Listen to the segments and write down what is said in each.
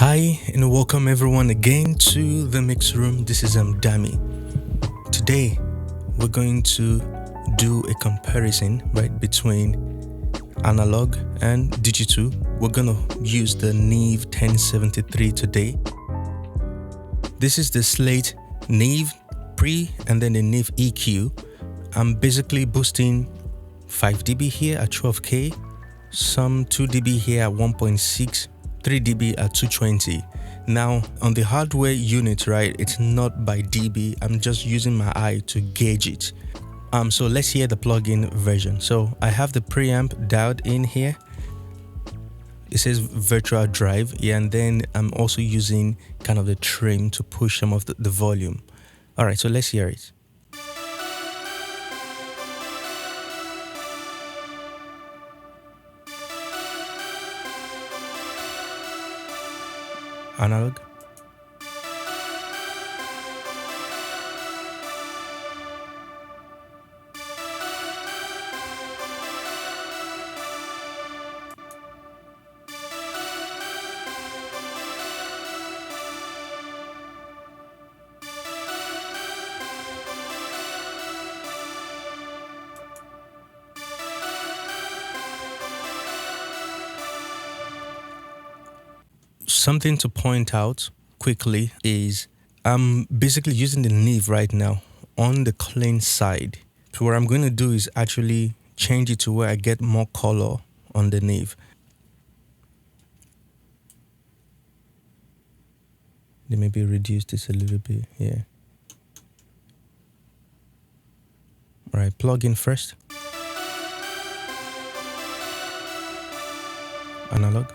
Hi and welcome everyone again to the mix room. This is Dami. Today we're going to do a comparison between analog and digital. We're gonna use the Neve 1073 today. This is the Slate Neve Pre and then the Neve EQ. I'm basically boosting 5 dB here at 12K, some 2 dB here at 1.6, 3 dB at 220. Now on the hardware unit, it's not by dB. I'm just using my eye to gauge it. So let's hear the plugin version. So I have the preamp dialed in here. It says virtual drive, and then I'm also using kind of the trim to push some of the volume. All right, so let's hear it. Analog. Something to point out quickly is I'm basically using the Neve right now on the clean side. So what I'm going to do is actually change it to where I get more color on the Neve. Let me maybe reduce this a little bit here. All right, plug in first. Analog.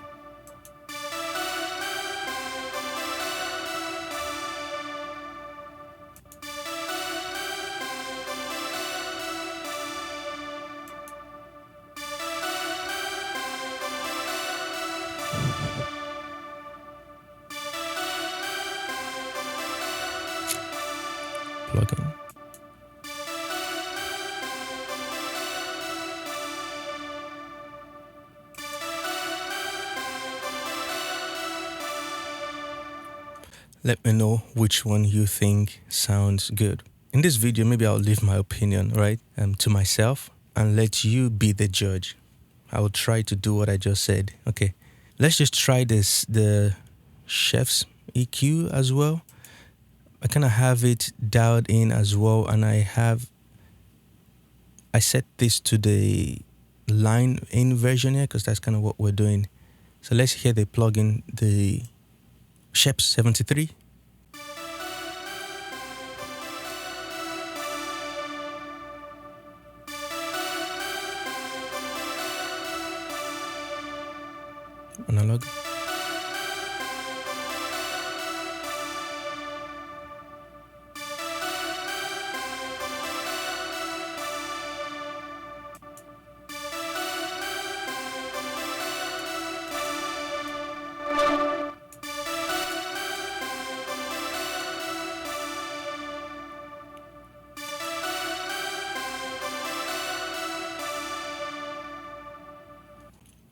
Plug in. Let me know which one you think sounds good. In this video, maybe I'll leave my opinion, to myself and let you be the judge. I will try to do what I just said. Okay, let's just try the Chef's EQ as well. I kind of have it dialed in as well, and I set this to the line in version here because that's kind of what we're doing. So let's hear the plugin, the Chef's 73. Analog.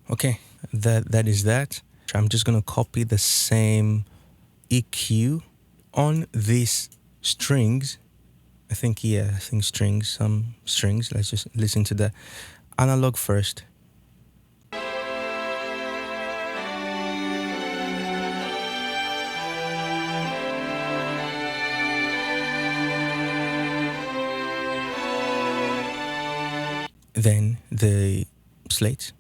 Okay, that is that. I'm just gonna copy the same EQ on these strings. I think strings, some strings. Let's just listen to that. Analog first. Then the Slate.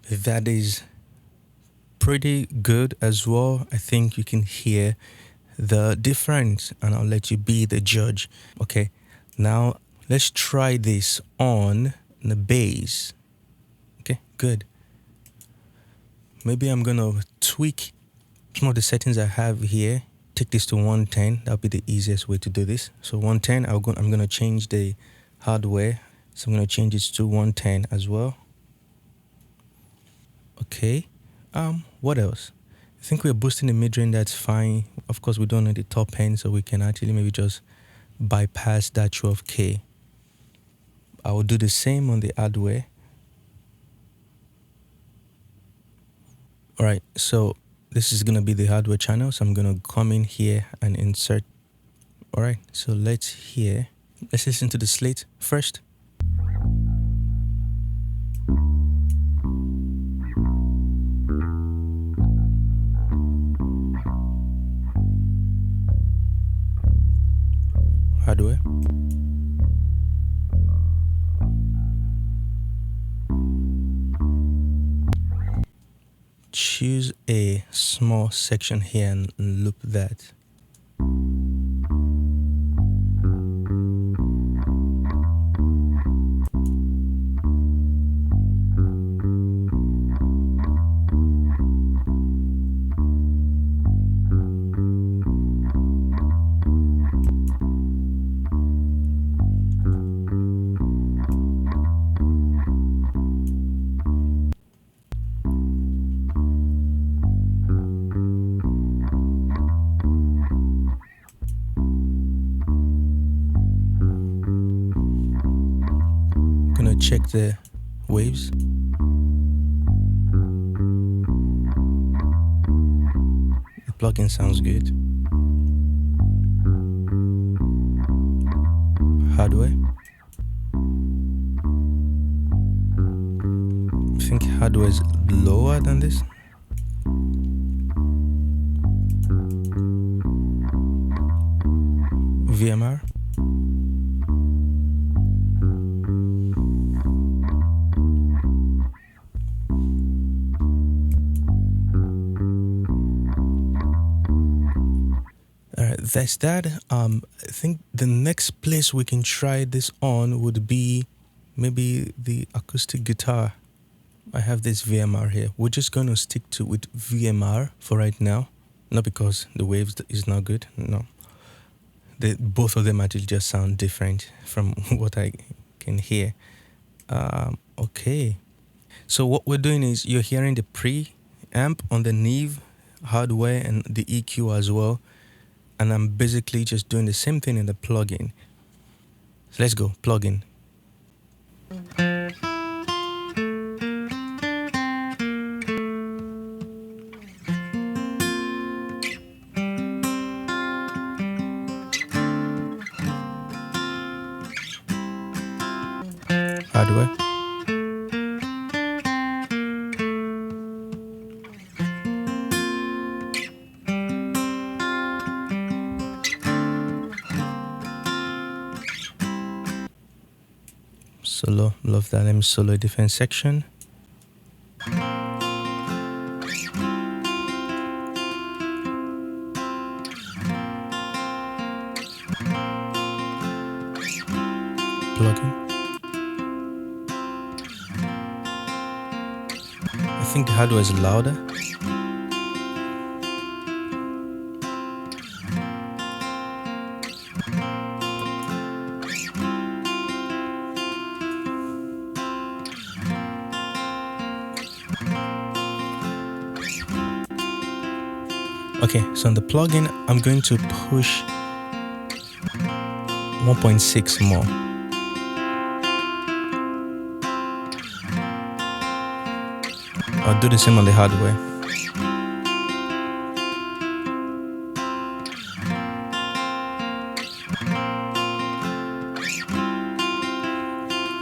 That is pretty good as well. I think you can hear the difference, and I'll let you be the judge. Okay, now let's try this on the bass. Okay, good. Maybe I'm gonna tweak some of the settings I have here. Take this to 110. That'll be the easiest way to do this. So 110, I'm gonna change the hardware. So I'm gonna change it to 110 as well. Okay. What else? I think we're boosting the mid-range, that's fine. Of course, we don't need the top end, so we can actually maybe just bypass that 12K. I will do the same on the hardware. All right, so this is gonna be the hardware channel, so I'm gonna come in here and insert. All right, so let's listen to the slate first. Hardware. Choose a small section here and loop that. Check the waves. The plugin sounds good. Hardware. I think hardware is lower than this. VMR. That's that. I think the next place we can try this on would be maybe the acoustic guitar. I have this VMR here. We're just going to stick with VMR for right now. Not because the waves is not good. No. Both of them actually just sound different from what I can hear. Okay. So what we're doing is you're hearing the preamp on the Neve hardware and the EQ as well. And I'm basically just doing the same thing in the plugin. So let's go, plugin. Hardware. Solo, love that. Let me solo a different section. Plugin. I think the hardware is louder. Okay, so on the plugin, I'm going to push 1.6 more. I'll do the same on the hardware.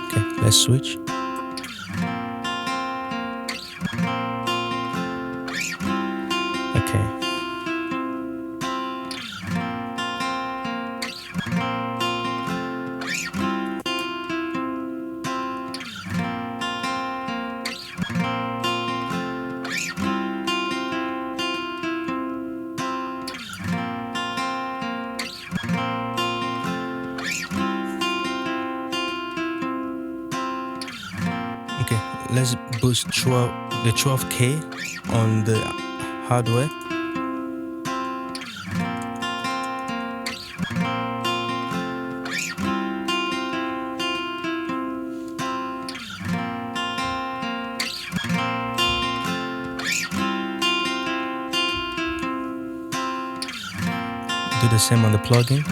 Okay, let's switch. Okay. let's boost the 12K on the hardware. Do the same on the plugin.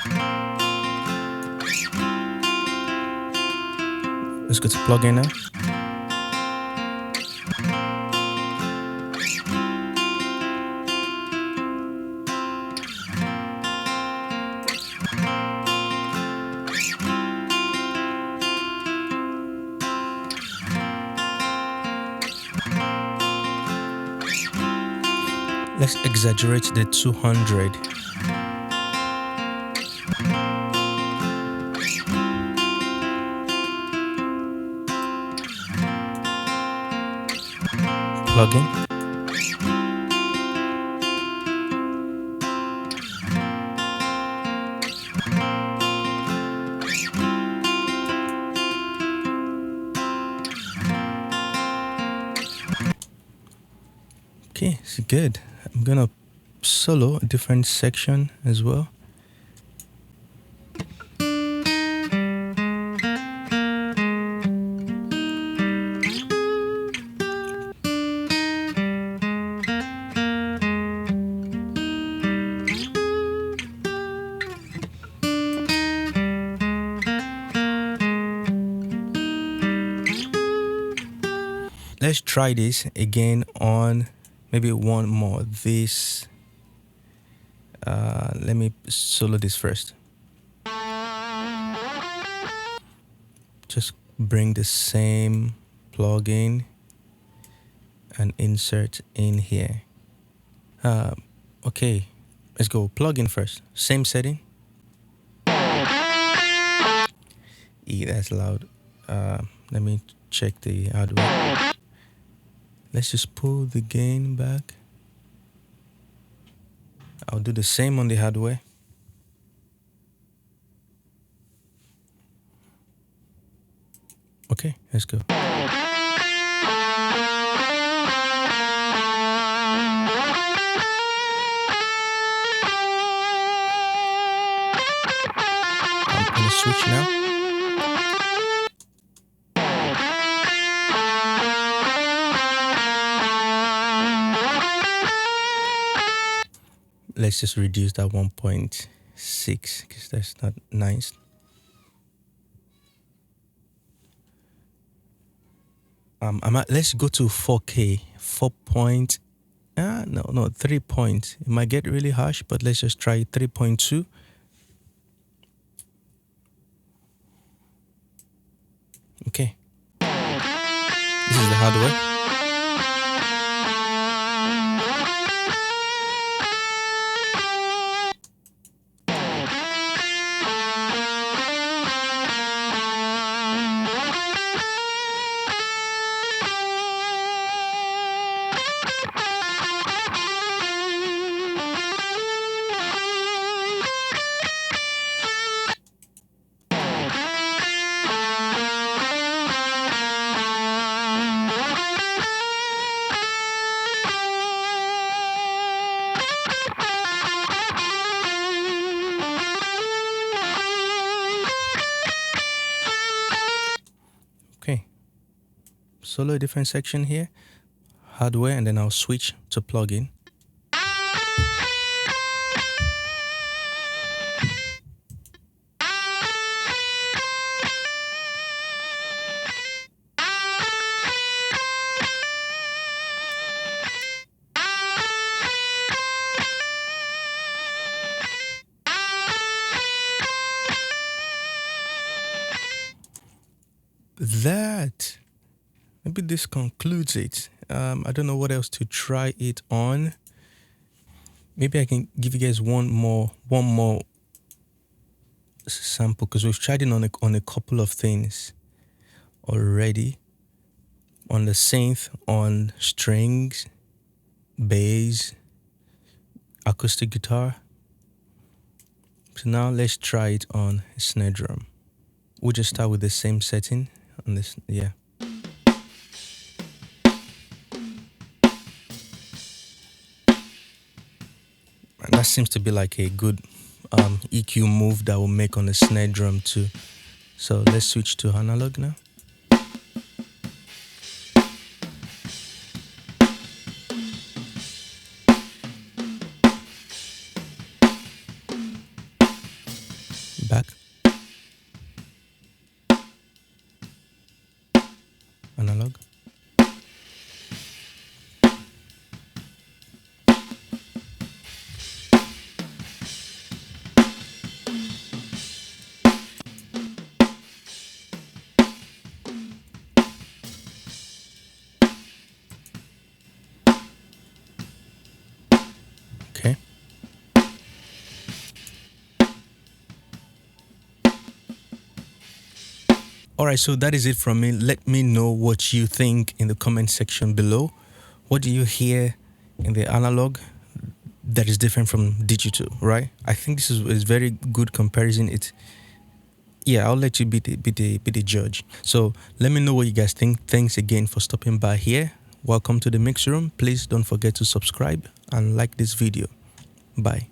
Let's go to plugin now. Let's exaggerate the 200. Plugin. Okay, it's good. I'm gonna solo a different section as well. Let's try this again on maybe one more. This, let me solo this first. Just bring the same plugin and insert in here. Okay, let's go plugin first. Same setting. That's loud. Let me check the hardware. Let's just pull the gain back. I'll do the same on the hardware. Okay, let's go. I'm gonna switch now. Let's just reduce that 1.6 because that's not nice. Let's go to 4K, 3 point. It might get really harsh, but let's just try 3.2. Okay. This is the hardware. Okay, solo a different section here, hardware, and then I'll switch to plugin. Maybe this concludes it. I don't know what else to try it on. Maybe I can give you guys one more sample because we've tried it on a couple of things already. On the synth, on strings, bass, acoustic guitar. So now let's try it on a snare drum. We'll just start with the same setting on this, yeah. seems to be like a good EQ move that will make on the snare drum too. So let's switch to analog now. Back. Analog. Okay. Alright, so that is it from me. Let me know what you think in the comment section below. What do you hear in the analog that is different from digital, right? I think this is very good comparison. Yeah, I'll let you be the judge. So let me know what you guys think. Thanks again for stopping by here. Welcome to the Mix Room. Please don't forget to subscribe and like this video. Bye.